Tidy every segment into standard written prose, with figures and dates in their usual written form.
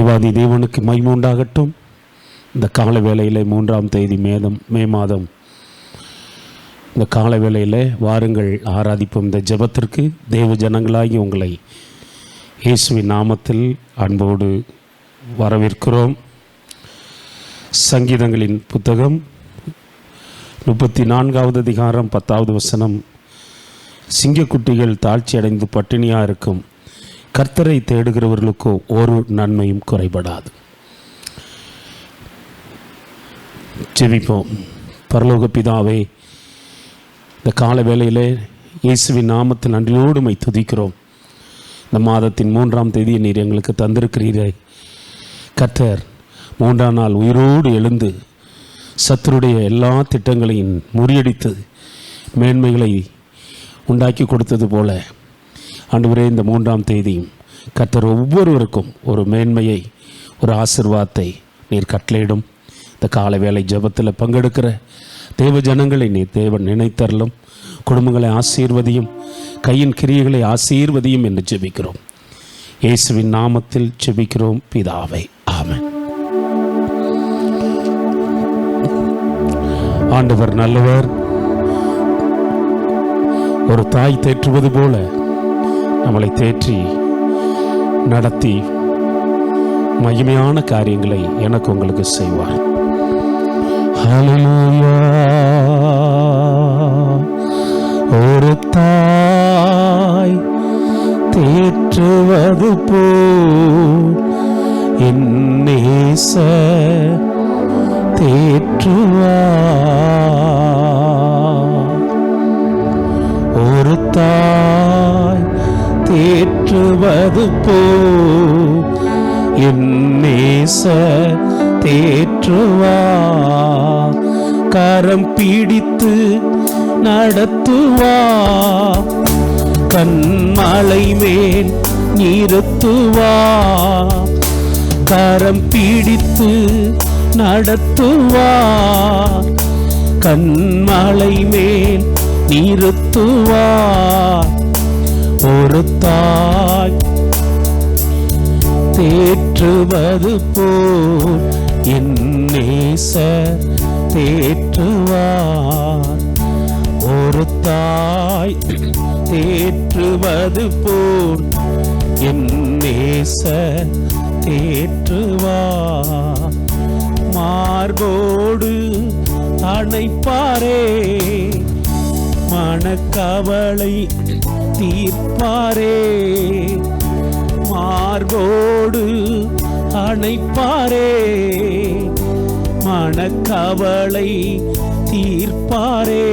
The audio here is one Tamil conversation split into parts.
தேவாதி தேவனுக்கு மகிமை உண்டாகட்டும். இந்த கால வேளையில் 3ஆம் தேதி மே மாதம் இந்த கால வேளையில் வாருங்கள் ஆராதிப்போம். இந்த ஜெபத்திற்கு தேவ ஜனங்களாகி உங்களை இயேசுவின் நாமத்தில் அன்போடு வரவேற்கிறோம். சங்கீதங்களின் புத்தகம் 34வது அதிகாரம் 10வது வசனம். சிங்கக்குட்டிகள் தாழ்ச்சி அடைந்து பட்டினியாக இருக்கும், கர்த்தரை தேடுகிறவர்களுக்கோ ஒரு நன்மையும் குறைபடாது. ஜெபிப்போம். பரலோக பிதாவே, இந்த கால வேளையிலே இயேசுவின் நாமத்தில் நன்றியோடு உம்மை துதிக்கிறோம். இந்த மாதத்தின் 3ஆம் தேதியை நீர் எங்களுக்கு தந்திருக்கிறீரே. கர்த்தர் 3ஆம் நாள் உயிரோடு எழுந்து சத்துருடைய எல்லா திட்டங்களையும் முறியடித்து மேன்மைகளை உண்டாக்கி கொடுத்தது போல ஆண்டவரே, இந்த 3ஆம் தேதியும் கர்த்தர் ஒவ்வொருவருக்கும் ஒரு மேன்மையை, ஒரு ஆசீர்வாதத்தை நீர் கட்டளையிடும். இந்த கால வேளை ஜெபத்தில் பங்கெடுக்கிற தேவ ஜனங்களை நீர் தேவன் நினைத்தரலும், குடும்பங்களை ஆசீர்வதியும், கையின் கிரியைகளை ஆசீர்வதியும் என்று ஜெபிக்கிறோம். இயேசுவின் நாமத்தில் ஜெபிக்கிறோம் பிதாவே, ஆமென். ஆண்டவர் நல்லவர். ஒரு தாய் தேற்றுவது போல நம்மளை தேற்றி நடத்தி மகிமையான காரியங்களை எனக்கு உங்களுக்கு செய்வார். ஹல்லேலூயா. ஒரு தாய் தேற்றுவது போல் என் நேசர் தேற்றுவார். ஒரு தாய் தேற்றுவது போல் என் நேசர் தேற்றுவார். கரம் பிடித்து நடத்துவார், கண்மலை மேல் நிறுத்துவார். கரம் பிடித்து நடத்துவார், கண்மலை மேல் நிறுத்துவார். ஒரு தாய் தேற்றுவது போல் என் நேசர் தேற்றுவார். ஒரு தாய் தேற்றுவது போல் என் நேசர் தேற்றுவார். மார்போடு அணைப்பாரே, மனக்கவலை தீர்ப்பாரே. மார்போடு அணைப்பாரே, மனக்கவலை தீர்ப்பாரே.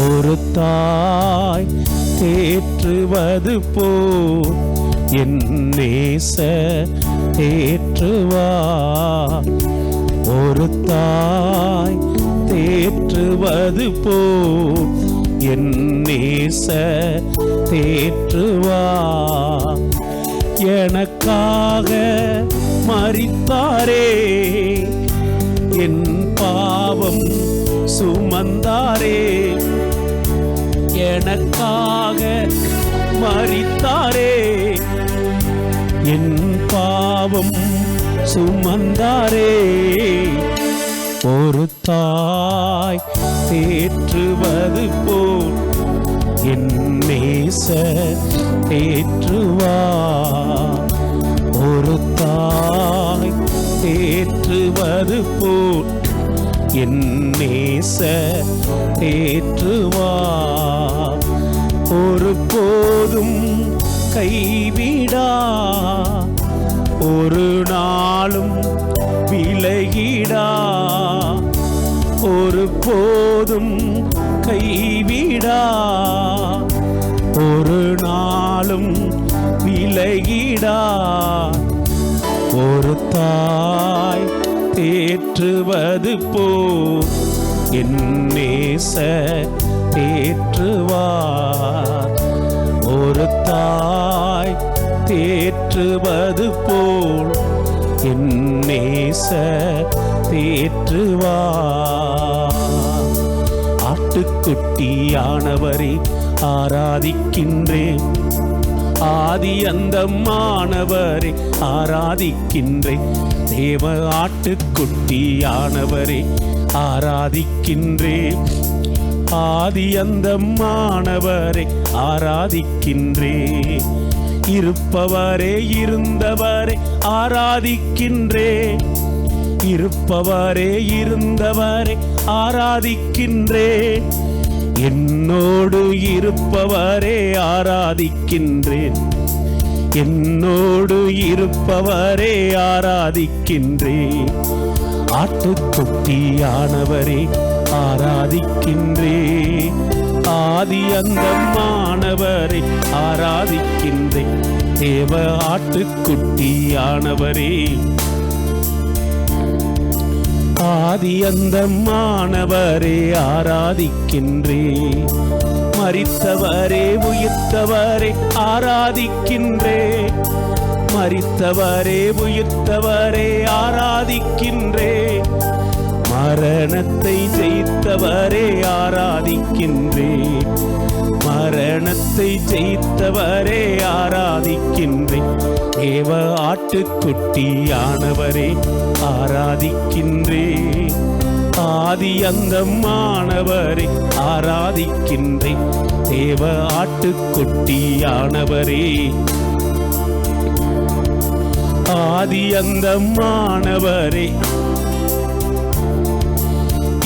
ஒரு தாய் தேற்றுவது போல் என் நேசர் தேற்றுவார். ஒரு தாய் தேற்றுவது போல் என் நேசர் தேற்றுவார். எனக்காக மரித்தாரே, என் பாவம் சுமந்தாரே. எனக்காக மரித்தாரே, என் பாவம் சுமந்தாரே. ஒரு தாய் தேற்றுவது போல் என் நேசர் தேற்றுவார். ஒரு தாய் தேற்றுவது போல் என் நேசர் தேற்றுவார். ஒரு போதும் கைவிடா, ஒரு நாளும் விலகிடா. ஒரு போதும் கைவிடா, ஒரு நாளும் விலகிடா. ஒரு தாய் தேற்றுவது போல் என் நேசர் தேற்றுவார். ஒரு தாய் தேற்றுவது போல் என் நேசர் தேற்றுவார். ஆட்டுக்குட்டியானவரை ஆராதிக்கின்றேன், ஆதி அந்தமானவரே ஆராதிக்கின்றேன். தேவ ஆட்டுக்குட்டியானவரே ஆராதிக்கின்றேன். ஆதி அந்தமானவரே ஆராதிக்கின்றேன். இருப்பவரே இருந்தவரே ஆராதிக்கின்றேன். இருப்பவரே இருந்தவரே ஆராதிக்கின்றேன். என்னோடு இருப்பவரே ஆராதிக்கின்றேன். என்னோடு இருப்பவரே ஆராதிக்கின்றேன். ஆட்டுக்குட்டியானவரே ஆராதிக்கின்றேன். ஆதி அந்தமானவரை ஆராதிக்கின்றேன். தேவ ஆட்டுக்குட்டியானவரே ஆதி அந்தமானவரே ஆராதிக்கின்றேன். மரித்தவரே உயிர்த்தவரே ஆராதிக்கின்றேன். மரித்தவரே உயிர்த்தவரே ஆராதிக்கின்றேன். மரணத்தை ஜெயித்தவரே ஆராதிக்கின்றேன். மரணத்தை ஜெயித்தவரே ஆராதிக்கின்றேன். தேவ ஆட்டுக்குட்டியானவரே ஆராதிக்கின்றேன். ஆதி அந்தமானவரே ஆராதிக்கின்றேன். தேவ ஆட்டுக்குட்டியானவரே ஆதி அந்தமானவரே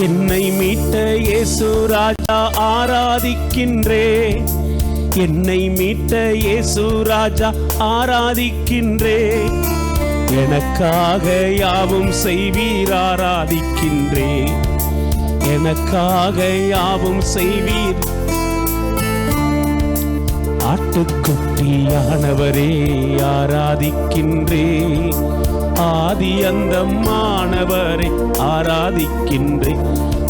என்னை மீட்ட இயேசு ராஜா ஆராதிக்கின்றேன். என்னை மீட்ட இயேசு ராஜா ஆராதிக்கின்றேன். எனக்காக யாவும் செய்வீர் ஆராதிக்கின்றேன். எனக்காக யாவும் செய்வீர். ஆட்டுக்குட்டியானவரே ஆராதிக்கின்றேன். ஆதி அந்தமானவரை ஆராதிக்கின்றேன்.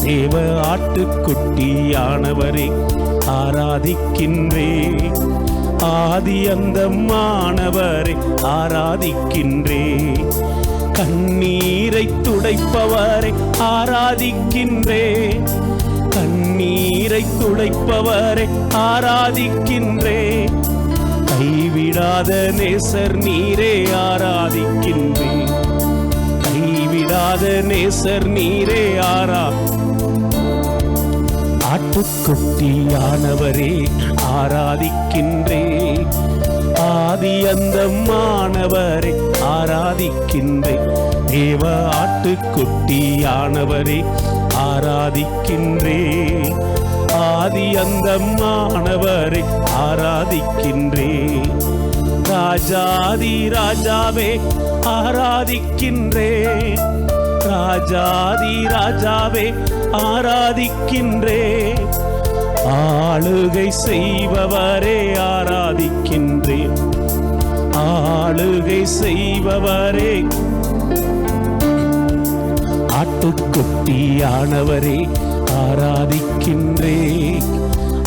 தேவ ஆட்டுக்குட்டியானவரை ஆராதிக்கின்றேன். ஆதி அந்தமானவரை ஆராதிக்கின்றேன். கண்ணீரை துடைப்பவரை ஆராதிக்கின்றேன். கண்ணீரை துடைப்பவரை ஆராதிக்கின்றேன். கைவிடாத நேசர் நீரே ஆராதிக்கின்றேன். கைவிடாத நேசர் நீரே ஆட்டுக்குட்டியானவரே ஆராதிக்கின்றேன். ஆதி அந்தமானவரை ஆராதிக்கின்றேன். தேவ ஆட்டுக்குட்டியானவரை ஆராதிக்கின்றேன். ஆதி அந்தமானவரை ஆராதிக்கின்றேன். ராஜாதி ராஜாவே ஆராதிக்கின்றேன். ராஜாதி ராஜாவே ஆராதிக்கின்றேன். ஆளுகை செய்பவரே ஆராதிக்கின்றேன். ஆளுகை செய்பவரே ஆட்டுக்குட்டியானவரே ஆராதிக்கின்றேன்.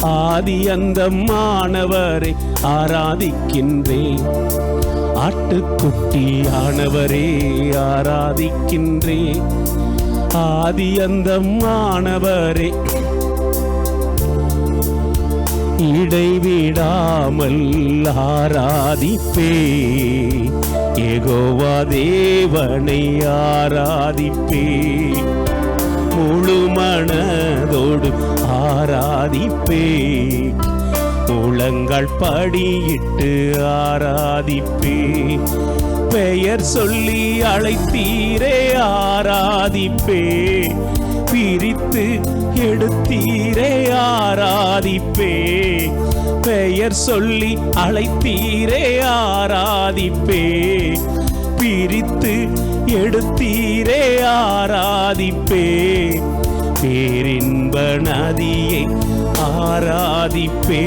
ஆதி அந்தமானவரை ஆராதிக்கின்றேன். ஆட்டுக்குட்டியானவரே ஆராதிக்கின்றேன். ஆதி அந்தமானவரே இடைவிடாமல் ஆராதிப்பே. யெகோவா தேவனை ஆராதிப்பே. முழு மனதோடு ஆராதிப்பே. முழங்கால் படியிட்டு ஆராதிப்பே. பெயர் சொல்லி அழைத்தீரே ஆராதிப்பே. பிரித்து எடுத்தீரே ஆராதிப்பே. பெயர் சொல்லி அழைத்தீரே ஆராதிப்பே. பிரித்து எடுத்தீரே ஆராதிப்பே. பேரின்ப நதியை ஆராதிப்பே.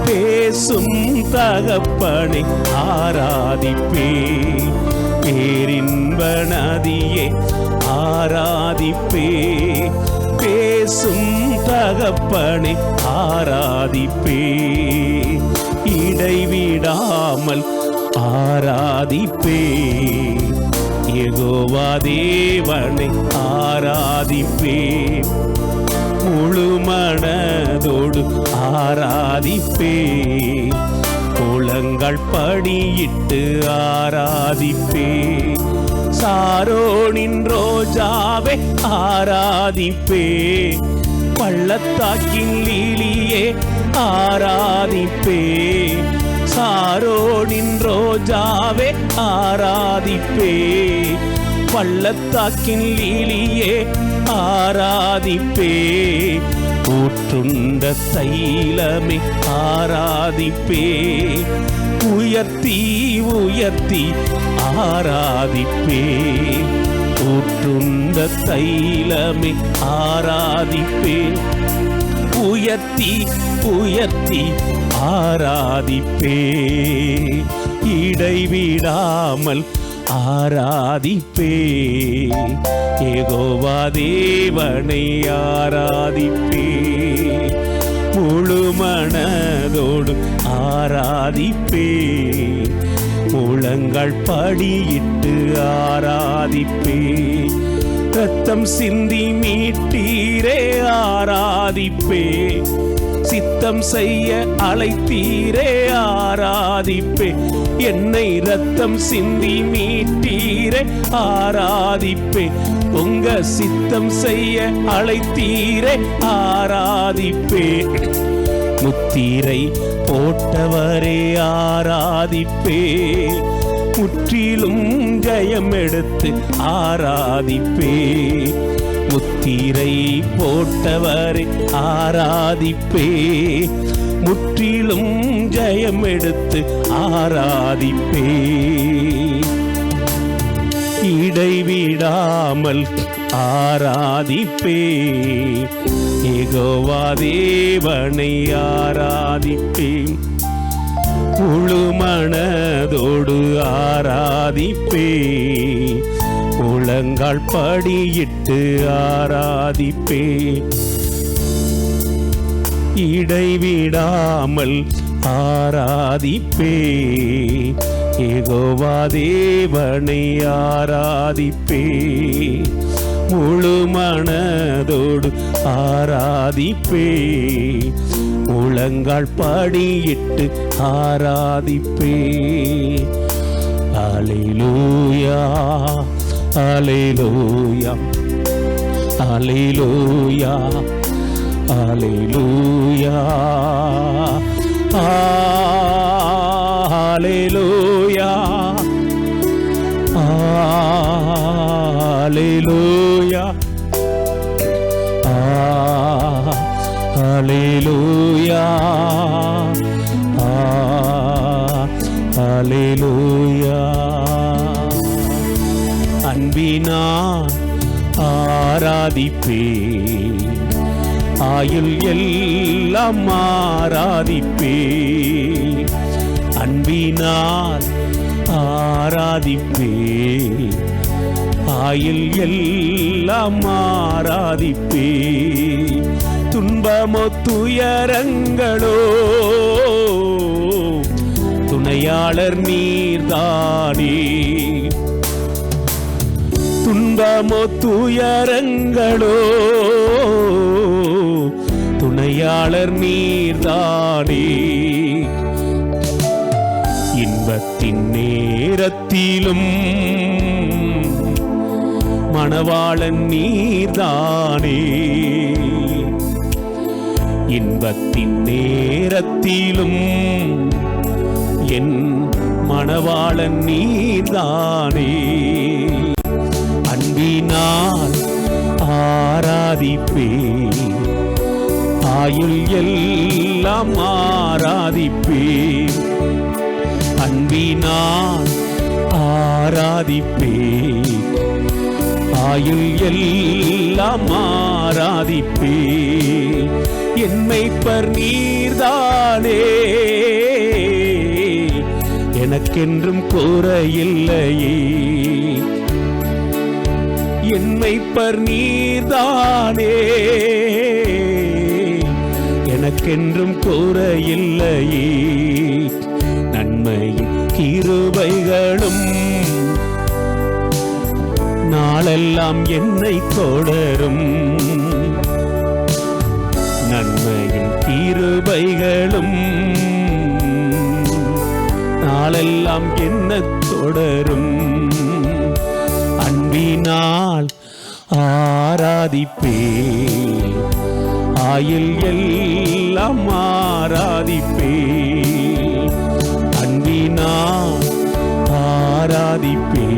பேசும் தகப்பனை ஆராதிப்பே. பேரின்ப நதியை ஆராதிப்பே. பேசும் தகப்பனை ஆராதிப்பே. இடைவிடாமல் ஆராதிப்பே. யெகோவா தேவனை ஆராதிப்பே. முழு மனதோடு ஆராதிப்பே. முழங்கால் படியிட்டு ஆராதிப்பே. சாரோனின் ரோஜாவே ஆராதிப்பே. பள்ளத்தாக்கின் லீலியே ஆராதிப்பே. சாரோனின் ரோஜாவே ஆராதிப்பே. பள்ளத்தாக்கின் லீலியே ஆராதிப்பே. ஊற்றுண்ட தைலமே ஆராதிப்பே. உயர்த்தி உயர்த்தி ஆராதிப்பே. ஊற்றுண்ட தைலமே ஆராதிப்பே. உயர்த்தி உயர்த்தி ஆராதிப்பே. இடைவிடாமல் ஆராதிப்பே. யெகோவா தேவனை ஆராதிப்பே. முழு மனதோடு ஆராதிப்பே. முழங்கால் படியிட்டு ஆராதிப்பே. ரத்தம் சிந்தி மீட்டீரே ஆராதிப்பே. சித்தம் செய்ய அழைத்தீரே ஆராதிப்பே. என்னை ரத்தம் சிந்தி மீட்டீரே ஆராதிப்பே. உங்க சித்தம் செய்ய அழைத்தீரே ஆராதிப்பே. முத்திரை போட்டவரே ஆராதிப்பே. முற்றிலும் ஜெயம் எடுத்து ஆராதிப்பே. முத்திரை போட்டவரை ஆராதிப்பே. முற்றிலும் ஜெயம் எடுத்து ஆராதிப்பே. இடைவிடாமல் ஆராதிப்பே. யெகோவா தேவனை ஆராதிப்பே. முழு மனதோடு ஆராதிப்பே. முழங்கால் படியிட்டு ஆராதிப்பே. இடைவிடாமல் ஆராதிப்பே. யெகோவா தேவனை ஆராதிப்பே. முழு மனதோடு ஆராதிப்பே. முழங்கால் படியிட்டு ஆராதிப்பே. அல்லேலூயா அல்லேலூயா அல்லேலூயா அல்லேலூயா அல்லேலூயா அல்லேலூயா அல்லேலூயா அல்லேலூயா. அன்பினான் ஆராதிப்பே. ஆயுள் எல்லாம் ஆராதிப்பே. அன்பினால் ஆராதிப்பே. ஆயுள் எல்லாம் ஆராதிப்பே. துன்பமோ துயரங்களோ துணையாளர் நீர்தானே. துன்பமோ துயரங்களோ துணையாளர் நீர்தானே. இன்பத்தின் நேரத்திலும் மணவாளன் நீர்தானே. இன்பத்தின் நேரத்திலும் என் மணவாளன் நீர்தானே. அன்பினால் ஆராதிப்பே. ஆயுள் எல்லாம் ஆராதிப்பே. அன்பினால் ஆராதிப்பே. ஆயுள் எல்லாம் ஆராதிப்பே. என் மேய்ப்பர் நீர்தானே. எனக்கென்றும் குறையில்லையே. என் மேய்ப்பர் நீர்தானே. எனக்கென்றும் குறையில்லையே. நன்மையும் கிருபைகளும் நாளெல்லாம் என்னை தொடரும். நன்மையும் கிருபைகளும் நாளெல்லாம் என்ன தொடரும். அன்பினால் ஆராதிப்பே, ஆயுள் எல்லாம் ஆராதிப்பே. அன்பினால் ஆராதிப்பே,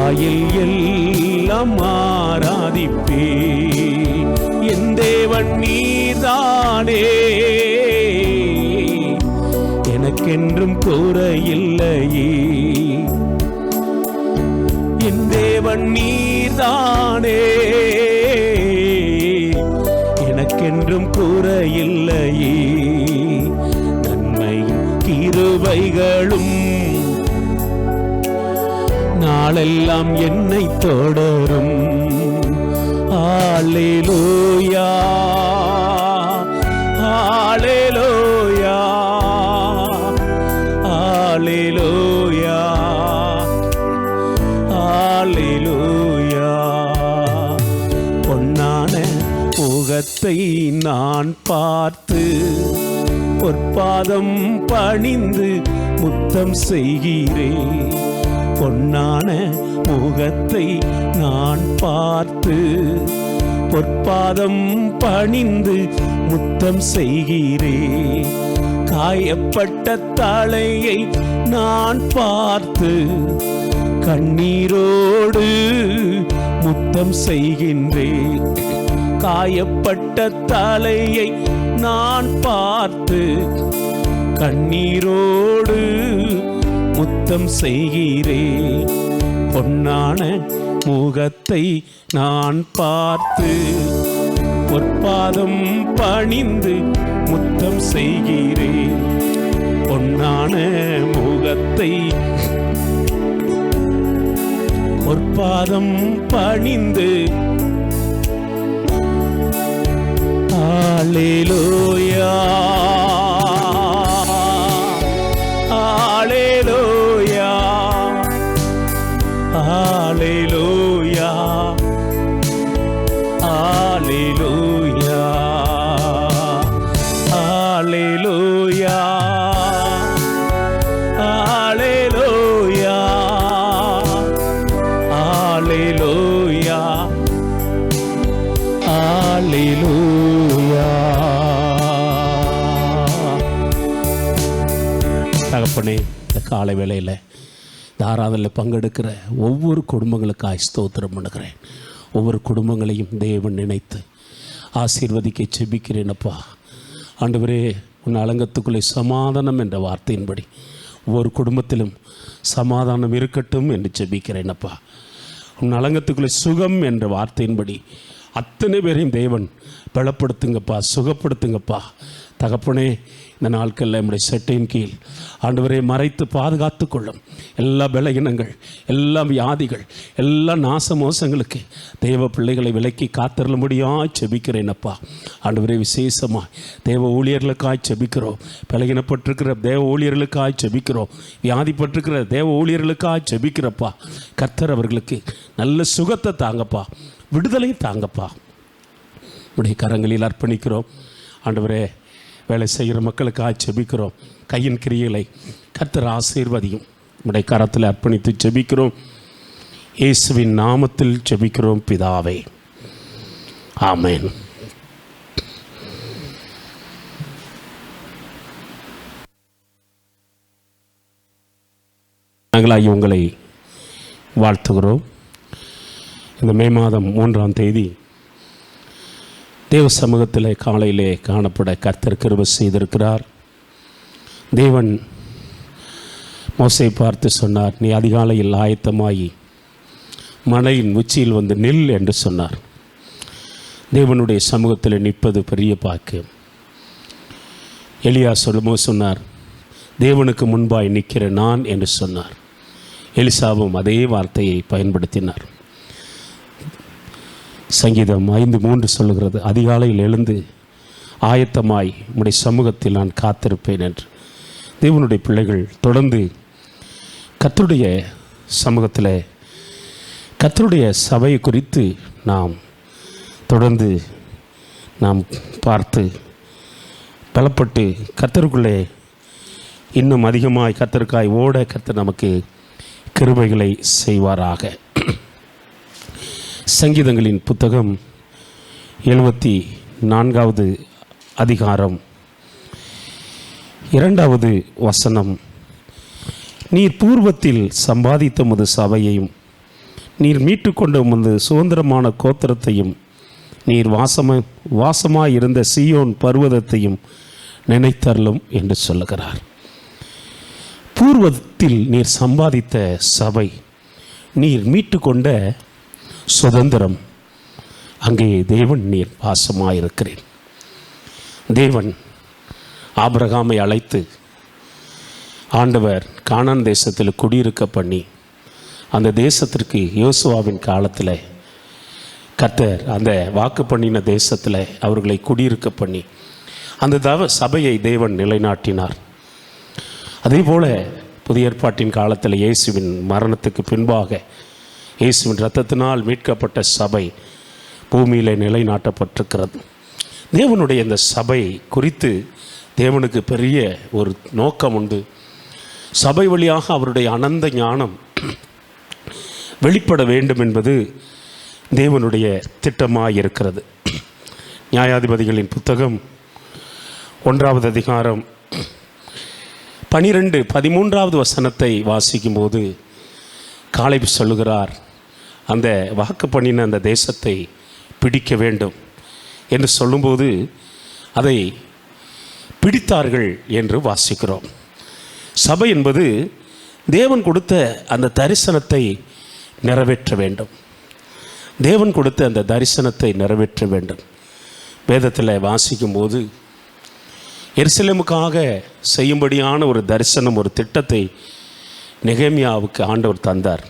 ஆயுள் எல்லாம் ஆராதிப்பே. என் தேவன் நீதானே, எனக்கென்றும் குறையில்லையே. என் தேவன் நீதானே, எனக்கென்றும் குறையில்லையே. நன்மையும் கிருபைகளும் நாளெல்லாம் என்னை தொடரும். ஹல்லேலூயா, ஹல்லேலூயா, ஹல்லேலூயா, ஹல்லேலூயா. பொன்னான முகத்தை நான் பார்த்து பொற்பாதம் பணிந்து முத்தம் செய்கிறேன். பொன்னான முகத்தை நான் பார்த்து பொற்பாதம் பணிந்து முத்தம் செய்கிறேன். காயப்பட்ட தலையை நான் பார்த்து கண்ணீரோடு முத்தம் செய்கின்றேன். காயப்பட்ட தலையை நான் பார்த்து கண்ணீரோடு முத்தம் செய்கிறேன். பொன்னான முகத்தை நான் பார்த்து பொற்பாதம் பணிந்து முத்தம் செய்கிறேன். பொன்னான முகத்தை பொற்பாதம் பணிந்து. ஹல்லேலூயா, ஹல்லேலூயா, ஹல்லேலூயா, ஹல்லேலூயா, ஹல்லேலூயா, ஹல்லேலூயா, ஹல்லேலூயா, ஹல்லேலூயா. தகப்பனே, இந்த காலை வேளையில் இந்த ஆராதனையில் பங்கெடுக்கிற ஒவ்வொரு குடும்பங்களுக்காக ஸ்தோத்திரம் பண்ணுகிறேன். ஒவ்வொரு குடும்பங்களையும் தேவன் நினைத்து ஆசீர்வதிக்க செபிக்கிறேனப்பா. ஆண்டவரே, உன் அலங்கத்துக்குள்ளே சமாதானம் என்ற வார்த்தையின்படி ஒவ்வொரு குடும்பத்திலும் சமாதானம் இருக்கட்டும் என்று செபிக்கிறேனப்பா. உன் அலங்கத்துக்குள்ளே சுகம் என்ற வார்த்தையின்படி அத்தனை பேரையும் தேவன் பலப்படுத்துங்கப்பா, சுகப்படுத்துங்கப்பா. தகப்பனே, இந்த நாட்களில் நம்முடைய செட்டையின் கீழ் ஆண்டவரை மறைத்து பாதுகாத்து கொள்ளும். எல்லா பலகீனங்கள், எல்லா வியாதிகள், எல்லா நாசமோசங்களுக்கு தேவ பிள்ளைகளை விலக்கி காத்திரளும்படியாய் செபிக்கிறேனப்பா. ஆண்டவரே, விசேஷமாக தேவ ஊழியர்களுக்காய் செபிக்கிறோம். பலகீனப்பட்டிருக்கிற தேவ ஊழியர்களுக்காய் செபிக்கிறோம். வியாதிப்பட்டிருக்கிற தேவ ஊழியர்களுக்காய் செபிக்கிறப்பா. கர்த்தர் அவர்களுக்கு நல்ல சுகத்தை தாங்கப்பா, விடுதலை தாங்கப்பா. உடைய கரங்களில் அர்ப்பணிக்கிறோம். ஆண்டவரே, வேலை செய்கிற மக்களுக்காக செபிக்கிறோம். கையின் கிரியைகளை கர்த்தர் ஆசீர்வதியும். உடைய கரத்தில் அர்ப்பணித்து செபிக்கிறோம். இயேசுவின் நாமத்தில் செபிக்கிறோம் பிதாவே, ஆமென். நாங்களாகி உங்களை வாழ்த்துகிறோம். இந்த மே மாதம் 3ஆம் தேதி தேவ சமூகத்தில் காலையிலே காணப்பட கர்த்தர் கிருபை செய்திருக்கிறார். தேவன் மோசேயை பார்த்து சொன்னார், நீ அதிகாலையில் ஆயத்தமாகி மலையின் உச்சியில் வந்து நில் என்று சொன்னார். தேவனுடைய சமூகத்தில் நிற்பது பெரிய பாக்கியம். எலியா சொன்னார், தேவனுக்கு முன்பாய் நிற்கிற நான் என்று சொன்னார். எலிசாவும் அதே வார்த்தையை பயன்படுத்தினார். சங்கீதம் 5:3 சொல்லுகிறது, அதிகாலையில் எழுந்து ஆயத்தமாய் உம்முடைய சமூகத்தில் நான் காத்திருப்பேன் என்று. தேவனுடைய பிள்ளைகள் தொடர்ந்து கர்த்தருடைய சமூகத்தில் கர்த்தருடைய சபையை குறித்து நாம் தொடர்ந்து பார்த்து பலப்பட்டு கர்த்தருக்குள்ளே இன்னும் அதிகமாய் கர்த்தருக்காய் ஓட கர்த்தர் நமக்கு கிருபைகளை செய்வாராக. சங்கீதங்களின் புத்தகம் 74வது அதிகாரம் 2வது வசனம். நீர் பூர்வத்தில் சம்பாதித்த உமது சபையையும் நீர் மீட்டுக்கொண்ட உமது சுதந்திரமான கோத்திரத்தையும் நீர் வாசமாயிருந்த சீயோன் பர்வதத்தையும் நினைத்தருளும் என்று சொல்லுகிறார். பூர்வத்தில் நீர் சம்பாதித்த சபை, நீர் மீட்டுக்கொண்ட சுதந்திரம், அங்கே தேவன் நீர் வாசமாயிருக்கிறேன். தேவன் ஆபிரகாமை அழைத்து ஆண்டவர் கானான் தேசத்தில் குடியிருக்க பண்ணி அந்த தேசத்திற்கு யோசுவாவின் காலத்தில் கர்த்தர் அந்த வாக்கு பண்ணின தேசத்தில் அவர்களை குடியிருக்க பண்ணி அந்த சபையை தேவன் நிலைநாட்டினார். அதே போல் புதிய ஏற்பாட்டின் காலத்தில் இயேசுவின் மரணத்துக்கு பின்பாக இயேசுவின் இரத்தத்தினால் மீட்கப்பட்ட சபை பூமியில் நிலைநாட்டப்பட்டிருக்கிறது. தேவனுடைய இந்த சபை குறித்து தேவனுக்கு பெரிய ஒரு நோக்கம் உண்டு. சபை வழியாக அவருடைய அனந்த ஞானம் வெளிப்பட வேண்டும் என்பது தேவனுடைய திட்டமாக இருக்கிறது. நியாயாதிபதிகளின் புத்தகம் 1வது அதிகாரம் 12-13வது வசனத்தை வாசிக்கும்போது காலேப் சொல்லுகிறார், அந்த வாக்கு பண்ணின அந்த தேசத்தை பிடிக்க வேண்டும் என்று சொல்லும்போது அதை பிடித்தார்கள் என்று வாசிக்கிறோம். சபை என்பது தேவன் கொடுத்த அந்த தரிசனத்தை நிறைவேற்ற வேண்டும். தேவன் கொடுத்த அந்த தரிசனத்தை நிறைவேற்ற வேண்டும். வேதத்தில் வாசிக்கும்போது எருசலேமுக்காக செய்யும்படியான ஒரு தரிசனம், ஒரு திட்டத்தை நெகேமியாவுக்கு ஆண்டவர் தந்தார்.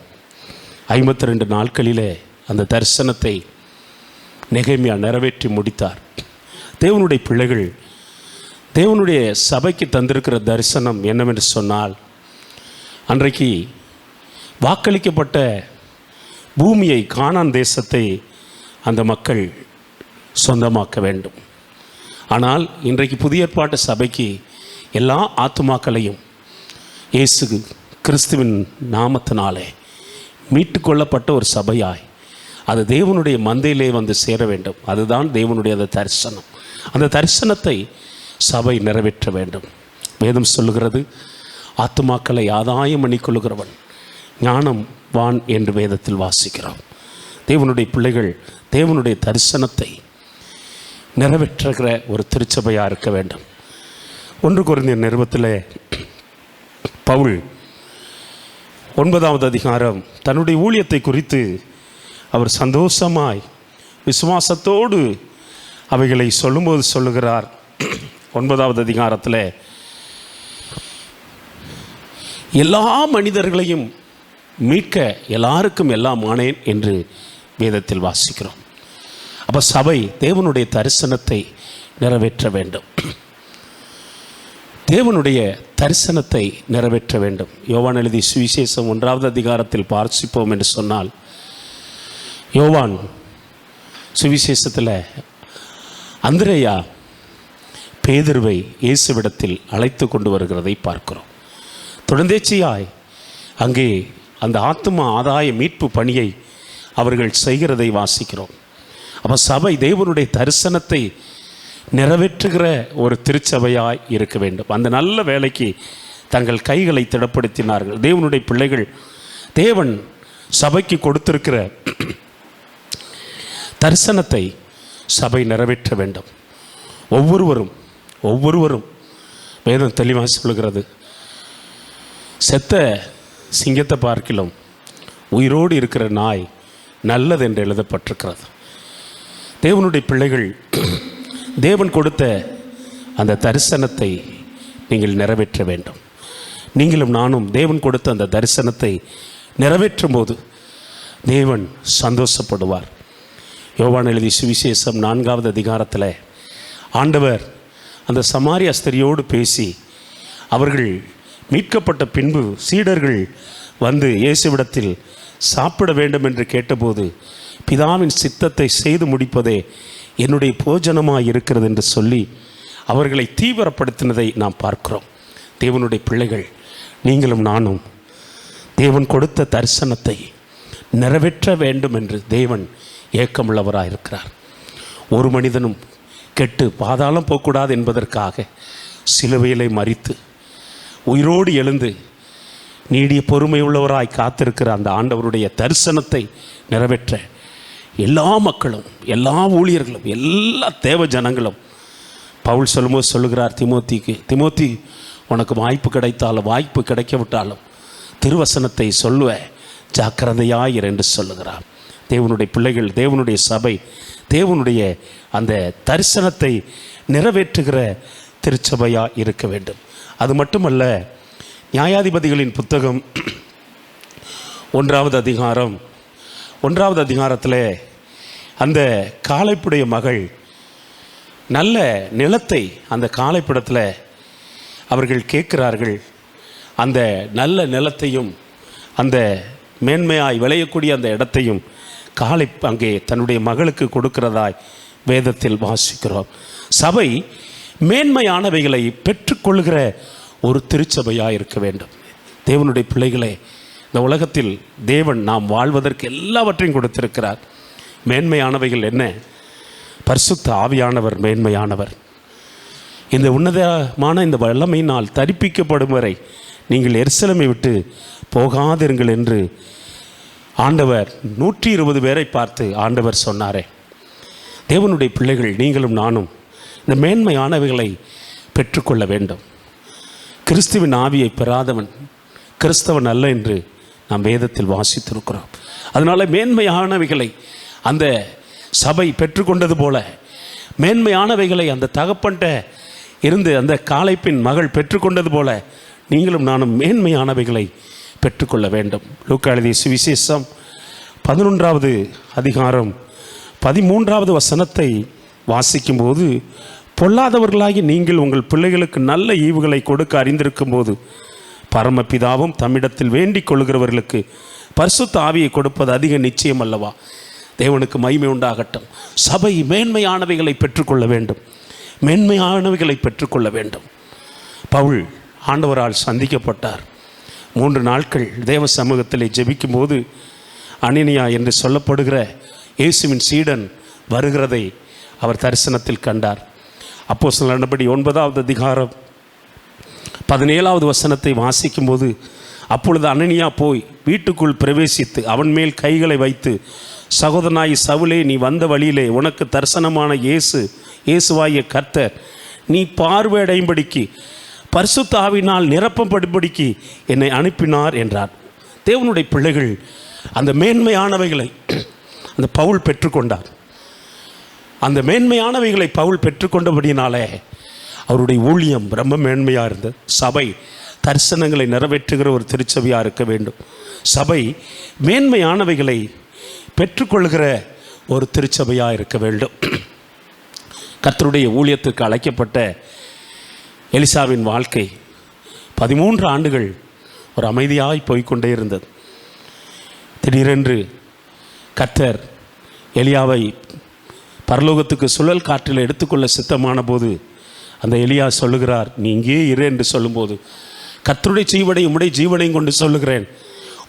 52 நாட்களிலே அந்த தரிசனத்தை நெகேமியா நிறைவேற்றி முடித்தார். தேவனுடைய பிள்ளைகள் தேவனுடைய சபைக்கு தந்திருக்கிற தரிசனம் என்னவென்று சொன்னால், அன்றைக்கு வாக்களிக்கப்பட்ட பூமியை, கானான் தேசத்தை அந்த மக்கள் சொந்தமாக்க வேண்டும். ஆனால் இன்றைக்கு புதிய ஏற்பாட்டு சபைக்கு எல்லா ஆத்துமாக்களையும் இயேசு கிறிஸ்துவின் நாமத்தினாலே மீட்டுக்கொள்ளப்பட்ட ஒரு சபையாய் அது தேவனுடைய மந்தையிலே வந்து சேர வேண்டும். அதுதான் தேவனுடைய அந்த தரிசனம். அந்த தரிசனத்தை சபை நிறைவேற்ற வேண்டும். வேதம் சொல்லுகிறது, ஆத்துமாக்களை ஆதாயம் பண்ணிக்கொள்ளுகிறவன் ஞானம் வான் என்று வேதத்தில் வாசிக்கிறோம். தேவனுடைய பிள்ளைகள் தேவனுடைய தரிசனத்தை நிறைவேற்றுகிற ஒரு திருச்சபையாக இருக்க வேண்டும். 1 கொரிந்தியர் நிருபத்தில் பவுல் 9வது அதிகாரம் தன்னுடைய ஊழியத்தை குறித்து அவர் சந்தோஷமாய் விசுவாசத்தோடு அவைகளை சொல்லும்போது சொல்லுகிறார். 9வது அதிகாரத்தில் எல்லா மனிதர்களையும் மீட்க எல்லாருக்கும் எல்லாம் ஆனேன் என்று வேதத்தில் வாசிக்கிறோம். அப்போ சபை தேவனுடைய தரிசனத்தை நிறைவேற்ற வேண்டும். தேவனுடைய தரிசனத்தை நிறைவேற்ற வேண்டும். யோவான் எழுதிய சுவிசேஷம் 1வது அதிகாரத்தில் பார்சிப்போம் என்று சொன்னால், யோவான் சுவிசேஷத்தில் அந்திரேயா பேதுருவை இயேசுவிடத்தில் அழைத்து கொண்டு வருகிறதை பார்க்கிறோம். தொடர்ந்தேச்சியாய் அங்கே அந்த ஆத்துமா ஆதாய மீட்பு பணியை அவர்கள் செய்கிறதை வாசிக்கிறோம். அப்போ சபை தேவனுடைய தரிசனத்தை நிறைவேற்றுகிற ஒரு திருச்சபையாய் இருக்க வேண்டும். அந்த நல்ல வேலைக்கு தங்கள் கைகளை திடப்படுத்தினார்கள். தேவனுடைய பிள்ளைகள் தேவன் சபைக்கு கொடுத்திருக்கிற தரிசனத்தை சபை நிறைவேற்ற வேண்டும். ஒவ்வொருவரும் வேதம் தெளிவாக சொல்லுகிறது, செத்த சிங்கத்தை பார்க்கிலும் உயிரோடு இருக்கிற நாய் நல்லது என்று எழுதப்பட்டிருக்கிறது. தேவனுடைய பிள்ளைகள் தேவன் கொடுத்த அந்த தரிசனத்தை நீங்கள் நிறைவேற்ற வேண்டும். நீங்களும் நானும் தேவன் கொடுத்த அந்த தரிசனத்தை நிறைவேற்றும் போது தேவன் சந்தோஷப்படுவார். யோவான் எழுதிய சுவிசேஷம் 4வது அதிகாரத்தில் ஆண்டவர் அந்த சமாரிய ஸ்திரியோடு பேசி அவர்கள் மீட்கப்பட்ட பின்பு சீடர்கள் வந்து இயேசுவிடத்தில் சாப்பிட வேண்டும் என்று கேட்டபோது, பிதாவின் சித்தத்தை செய்து முடிப்பதே என்னுடைய போஜனமாக இருக்கிறது என்று சொல்லி அவர்களை தீவிரப்படுத்தினதை நாம் பார்க்கிறோம். தேவனுடைய பிள்ளைகள் நீங்களும் நானும் தேவன் கொடுத்த தரிசனத்தை நிறைவேற்ற வேண்டும் என்று தேவன் ஏக்கமுள்ளவராக இருக்கிறார். ஒரு மனிதனும் கெட்டு பாதாளம் போகக்கூடாது என்பதற்காக சிலுவையிலே மரித்து உயிரோடு எழுந்து நீடிய பொறுமை உள்ளவராய் காத்திருக்கிற அந்த ஆண்டவருடைய தரிசனத்தை நிறைவேற்ற எல்லா மக்களும், எல்லா ஊழியர்களும், எல்லா தேவ ஜனங்களும், பவுல் சொல்லும்போது சொல்லுகிறார் திமோத்திக்கு, திமோத்தி உனக்கு வாய்ப்பு கிடைத்தாலும் வாய்ப்பு கிடைக்க விட்டாலும் திருவசனத்தை சொல்லுவ ஜாக்கிரதையாயிரு என்று சொல்லுகிறார். தேவனுடைய பிள்ளைகள், தேவனுடைய சபை, தேவனுடைய அந்த தரிசனத்தை நிறைவேற்றுகிற திருச்சபையாக இருக்க வேண்டும். அது மட்டுமல்ல, நியாயாதிபதிகளின் புத்தகம் 1வது அதிகாரம் 1வது அதிகாரத்தில் அந்த காளைப்புடைய மகள் நல்ல நிலத்தை அந்த காளைப்பிடத்தில் அவர்கள் கேட்கிறார்கள். அந்த நல்ல நிலத்தையும் அந்த மேன்மையாய் விளையக்கூடிய அந்த இடத்தையும் காளை அங்கே தன்னுடைய மகளுக்கு கொடுக்கிறதாய் வேதத்தில் வாசிக்கிறோம். சபை மேன்மையானவைகளை பெற்றுக்கொள்கிற ஒரு திருச்சபையாக இருக்க வேண்டும். தேவனுடைய பிள்ளைகளே, இந்த உலகத்தில் தேவன் நாம் வாழ்வதற்கு எல்லாவற்றையும் கொடுத்திருக்கிறார். மேன்மையானவைகள் என்ன? பரிசுத்த ஆவியானவர் மேன்மையானவர். இந்த உன்னதமான இந்த வல்லமையினால் தரிப்பிக்கப்படும் வரை நீங்கள் எருசலேமை விட்டு போகாதிருங்கள் என்று ஆண்டவர் 120 பேரை பார்த்து ஆண்டவர் சொன்னாரே. தேவனுடைய பிள்ளைகள் நீங்களும் நானும் இந்த மேன்மையானவைகளை பெற்றுக்கொள்ள வேண்டும். கிறிஸ்துவின் ஆவியை பெறாதவன் கிறிஸ்தவன் அல்ல என்று நாம் வேதத்தில் வாசித்திருக்கிறோம். அதனால் மேன்மையானவைகளை அந்த சபை பெற்றுக்கொண்டது போல மேன்மையானவைகளை அந்த தகப்பன்ட்ட இருந்து அந்த காளைப்பின் மகள் பெற்றுக்கொண்டது போல நீங்களும் நானும் மேன்மையானவைகளை பெற்றுக்கொள்ள வேண்டும். லூக்கா எழுதிய சுவிசேஷம் 11வது அதிகாரம் 13வது வசனத்தை வாசிக்கும்போது, பொல்லாதவர்களாகி நீங்கள் உங்கள் பிள்ளைகளுக்கு நல்ல ஈவுகளை கொடுக்க அறிந்திருக்கும் போது பரமபிதாவும் தம்மிடத்தில் வேண்டிக் கொள்கிறவர்களுக்கு பரிசுத்த ஆவியை கொடுப்பது அதிக நிச்சயம் அல்லவா? தேவனுக்கு மகிமை உண்டாகட்டும். சபை மேன்மையானவைகளை பெற்றுக்கொள்ள வேண்டும், மேன்மையானவைகளை பெற்றுக்கொள்ள வேண்டும். பவுல் ஆண்டவரால் சந்திக்கப்பட்டார். 3 நாட்கள் தேவ சமூகத்திலே ஜெபிக்கும்போது அனனியா என்று சொல்லப்படுகிற இயேசுவின் சீடன் வருகிறதை அவர் தரிசனத்தில் கண்டார். அப்போஸ்தலர் நடபடி 9வது அதிகாரம் 17வது வசனத்தை வாசிக்கும்போது, அப்பொழுது அனனியா போய் வீட்டுக்குள் பிரவேசித்து அவன் மேல் கைகளை வைத்து, சகோதரனாய் சவுலே, நீ வந்த வழியிலே உனக்கு தரிசனமான இயேசுவாகிய கர்த்தர் நீ பார்வையடையும்படிக்கு பரிசுத்த ஆவியினால் நிரப்பப்படும்படிக்கு என்னை அனுப்பினார் என்றார். தேவனுடைய பிள்ளைகள் அந்த மேன்மையானவைகளை அந்த பவுல் பெற்றுக்கொண்டார். அந்த மேன்மையானவைகளை பவுல் பெற்றுக்கொண்டபடினாலே அவருடைய ஊழியம் ரொம்ப மேன்மையாக இருந்தது. சபை தரிசனங்களை நிறைவேற்றுகிற ஒரு திருச்சபையாக இருக்க வேண்டும். சபை மேன்மையானவைகளை பெற்றுக்கொள்கிற ஒரு திருச்சபையாக இருக்க வேண்டும். கர்த்தருடைய ஊழியத்துக்கு அழைக்கப்பட்ட எலிசாவின் வாழ்க்கை 13 ஆண்டுகள் ஒரு அமைதியாய் போய்கொண்டே இருந்தது. திடீரென்று கர்த்தர் எலியாவை பரலோகத்துக்கு சுழல் காற்றில் எடுத்துக்கொள்ள சித்தமான போது அந்த எலியா சொல்லுகிறார், நீ இங்கே இரு என்று சொல்லும்போது, கர்த்தருடைய ஜீவனை உம்முடைய ஜீவனையும் கொண்டு சொல்லுகிறேன்,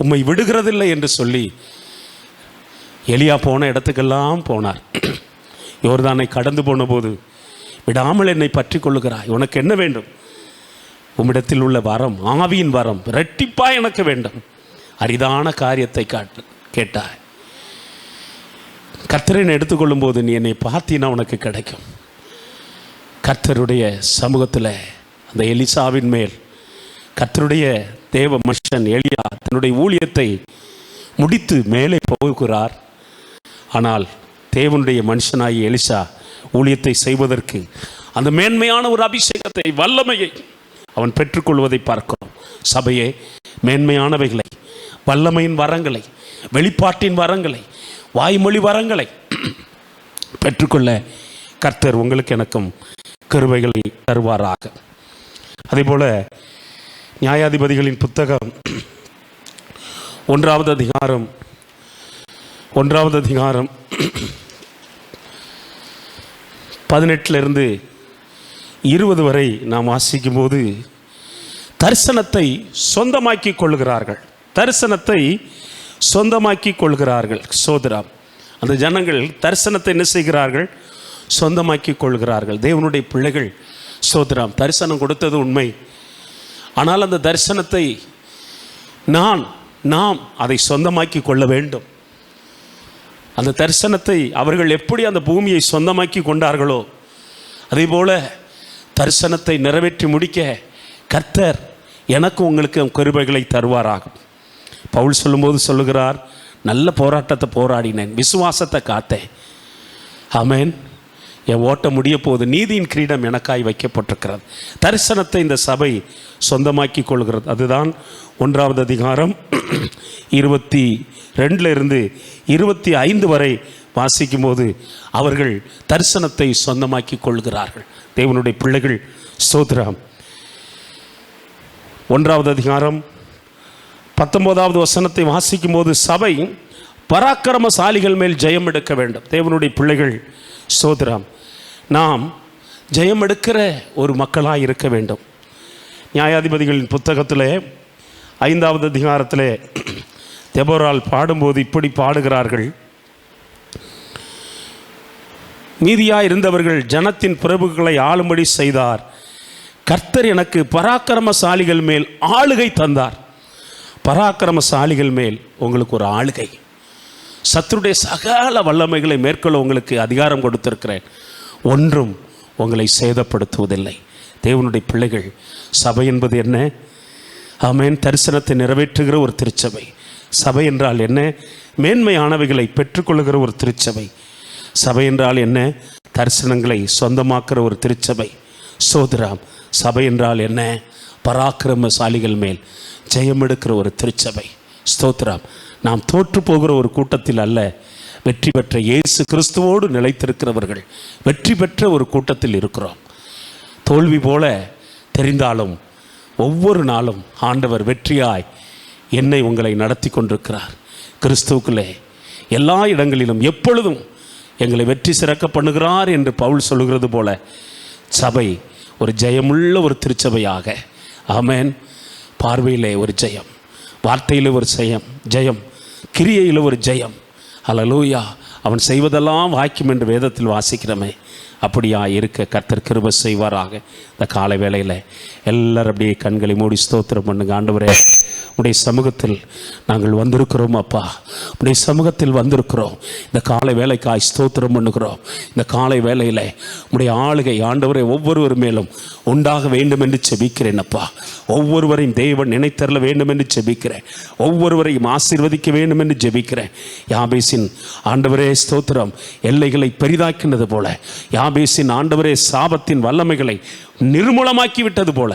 உம்மை விடுகிறதில்லை என்று சொல்லி எலியா போன இடத்துக்கெல்லாம் போனார். யோர்தானை கடந்து போன போது, விடாமல் என்னை பற்றி கொள்ளுகிறாய், உனக்கு என்ன வேண்டும்? உம்மிடத்தில் உள்ள வரம், ஆவியின் வரம் இரட்டிப்பா எனக்கு வேண்டும். அரிதான காரியத்தை கேட்டாய். கர்த்தரை எடுத்துக்கொள்ளும் போது நீ என்னை பார்த்தீன்னா உனக்கு கிடைக்கும். கர்த்தருடைய சமூகத்தில் அந்த எலிசாவின் மேல் கர்த்தருடைய தேவ மனுஷன் எலியா தன்னுடைய ஊழியத்தை முடித்து மேலே போகிறார். ஆனால் தேவனுடைய மனுஷனாகிய எலிசா ஊழியத்தை செய்வதற்கு அந்த மேன்மையான ஒரு அபிஷேகத்தை, வல்லமையை அவன் பெற்றுக்கொள்வதை பார்க்கிறோம். சபையே, மேன்மையானவைகளை, வல்லமையின் வரங்களை, வெளிப்பாட்டின் வரங்களை, வாய்மொழி வரங்களை பெற்றுக்கொள்ள கர்த்தர் உங்களுக்கு எனக்கும் கிருபைகளை தருவாராக. அதேபோல நியாயாதிபதிகளின் புத்தகம் 1வது அதிகாரம் 18 20 வரை நாம் வாசிக்கும்போது, தரிசனத்தை சொந்தமாக்கி கொள்கிறார்கள். தரிசனத்தை சொந்தமாக்கி கொள்கிறார்கள். சோதரம், அந்த ஜனங்கள் தரிசனத்தை என்ன செய்கிறார்கள்? சொந்தமாக்கி கொள்கிறார்கள். தேவனுடைய பிள்ளைகள் சோதரம், தரிசனம் கொடுத்தது உண்மை. ஆனால் அந்த தரிசனத்தை நாம் அதை சொந்தமாக்கி கொள்ள வேண்டும். அந்த தரிசனத்தை அவர்கள் எப்படி அந்த பூமியை சொந்தமாக்கி கொண்டார்களோ அதே போல தரிசனத்தை நிறைவேற்றி முடிக்க கர்த்தர் எனக்கு உங்களுக்கு கிருபைகளை தருவாராகும். பவுல் சொல்லும்போது சொல்லுகிறார், நல்ல போராட்டத்தை போராடினேன், விசுவாசத்தை காத்தேன். ஆமென். என் ஓட்ட முடிய போது நீதியின் கிரீடம் எனக்காய் வைக்கப்பட்டிருக்கிறது. தரிசனத்தை இந்த சபை சொந்தமாக்கி கொள்கிறது. அதுதான் 1ஆவது அதிகாரம் 22 25 வரை வாசிக்கும் போது அவர்கள் தரிசனத்தை சொந்தமாக்கி கொள்கிறார்கள். தேவனுடைய பிள்ளைகள் ஸ்தோத்திரம். 1ஆவது அதிகாரம் 19வது வசனத்தை வாசிக்கும் போது சபை பராக்கிரமசாலிகள் மேல் ஜெயம் எடுக்க வேண்டும். தேவனுடைய பிள்ளைகள் ஸ்தோத்திரம், நாம் ஜெயம் எடுக்கிற ஒரு மக்களாக இருக்க வேண்டும். நியாயாதிபதிகளின் புத்தகத்தில் 5வது அதிகாரத்தில் தெபோரால் பாடும்போது இப்படி பாடுகிறார்கள். மீதியாக இருந்தவர்கள் ஜனத்தின் பிரபுக்களை ஆளும்படி செய்தார். கர்த்தர் எனக்கு பராக்கிரமசாலிகள் மேல் ஆளுகை தந்தார். பராக்கிரமசாலிகள் மேல் உங்களுக்கு ஒரு ஆளுகை, சத்துருடைய சகல வல்லமைகளை மேற்கொள்ள உங்களுக்கு அதிகாரம் கொடுத்திருக்கிறேன். ஒன்றும் உங்களை சேதப்படுத்துவதில்லை. தேவனுடைய பிள்ளைகள், சபை என்பது என்ன? ஆமென். தரிசனத்தை நிறைவேற்றுகிற ஒரு திருச்சபை. சபை என்றால் என்ன? மேன்மையானவைகளை பெற்றுக்கொள்கிற ஒரு திருச்சபை. சபை என்றால் என்ன? தரிசனங்களை சொந்தமாக்குற ஒரு திருச்சபை. சோதராம், சபை என்றால் என்ன? பராக்கிரமசாலிகள் மேல் ஜெயம் எடுக்கிற ஒரு திருச்சபை. ஸ்தோத்திரம். நாம் தோற்று போகிற ஒரு கூட்டத்தில் அல்ல, வெற்றி பெற்ற இயேசு கிறிஸ்துவோடு நிலைத்திருக்கிறவர்கள் வெற்றி பெற்ற ஒரு கூட்டத்தில் இருக்கிறோம். தோல்வி போல தெரிந்தாலும் ஒவ்வொரு நாளும் ஆண்டவர் வெற்றியாய் என்னை உங்களை நடத்தி கொண்டிருக்கிறார். கிறிஸ்துவுக்குள்ளே எல்லா இடங்களிலும் எப்பொழுதும் எங்களை வெற்றி சிறக்க பண்ணுகிறார் என்று பவுல் சொல்லுகிறது போல சபை ஒரு ஜெயமுள்ள ஒரு திருச்சபையாக, ஆமென், பார்வையிலே ஒரு ஜெயம், வார்த்தையில் ஒரு ஜெயம், கிரியையில் ஒரு ஜெயம். அல்லேலூயா. அவன் செய்வதெல்லாம் வாய்க்கும் என்று வேதத்தில் வாசிக்கிறோமே, அப்படியா இருக்க கர்த்தர் கிருபை செய்வாராக. இந்த காலை வேளையில் எல்லாரும் அப்படியே கண்களை மூடி ஸ்தோத்திரம் பண்ணுங்க. ஆண்டவரே, உடைய சமூகத்தில் நாங்கள் வந்திருக்கிறோம் அப்பா, உடைய சமூகத்தில் வந்திருக்கிறோம். இந்த காலை வேலைக்காய் ஸ்தோத்திரம் பண்ணுகிறோம். இந்த காலை வேளையில் உடைய ஆளுகை ஆண்டவரை ஒவ்வொருவர் மேலும் உண்டாக வேண்டும் என்று செபிக்கிறேன் அப்பா. ஒவ்வொருவரையும் தேவன் நினைத்தரல வேண்டும் என்று செபிக்கிறேன். ஒவ்வொருவரையும் ஆசீர்வதிக்க வேண்டும் என்று ஜெபிக்கிறேன். யாபேசின் ஆண்டவரே ஸ்தோத்திரம் எல்லைகளை பெரிதாக்கினது போல, யாபேசின் ஆண்டவரே சாபத்தின் வல்லமைகளை நிர்மூலமாக்கி விட்டது போல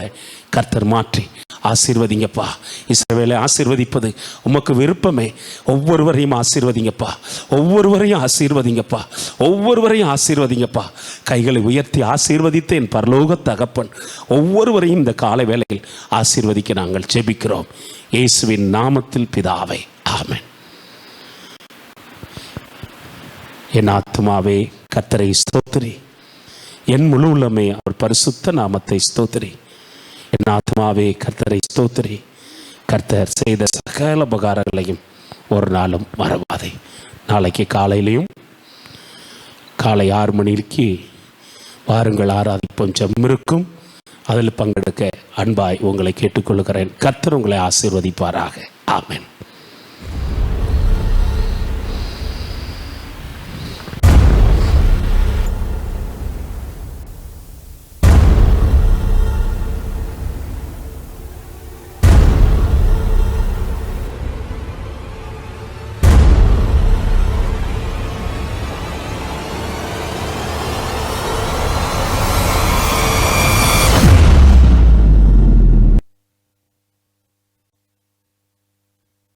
கர்த்தர் மாற்றி ஆசீர்வதிங்கப்பா. இஸ்ரவேலை ஆசீர்வதிப்பது உமக்கு விருப்பமே. ஒவ்வொருவரையும் ஆசீர்வதிங்கப்பா, ஒவ்வொருவரையும் ஆசீர்வதிங்கப்பா, ஒவ்வொருவரையும் ஆசீர்வதிங்கப்பா. கைகளை உயர்த்தி ஆசீர்வதித்து என் பரலோக தகப்பன் ஒவ்வொருவரையும் இந்த காலை வேளையில் ஆசீர்வதிக்க நாங்கள் ஜெபிக்கிறோம். இயேசுவின் நாமத்தில் பிதாவே, ஆமென். என் ஆத்துமாவே கர்த்தரை ஸ்தோத்திரி, என் முழு உள்ளமே அவர் பரிசுத்த நாமத்தை ஸ்தோத்திரி. என் ஆத்மாவே கர்த்தரை ஸ்தோத்திரி, கர்த்தர் செய்த சகல உபகாரங்களையும் ஒரு நாளும் மறவாதே. நாளைக்கு காலையிலையும் காலை 6 மணிக்கு வாருங்கள் ஆராதிப்போம். ஜெபம் அதில் பங்கெடுக்க அன்பாய் உங்களை கேட்டுக்கொள்கிறேன். கர்த்தர் உங்களை ஆசீர்வதிப்பாராக. ஆமென்.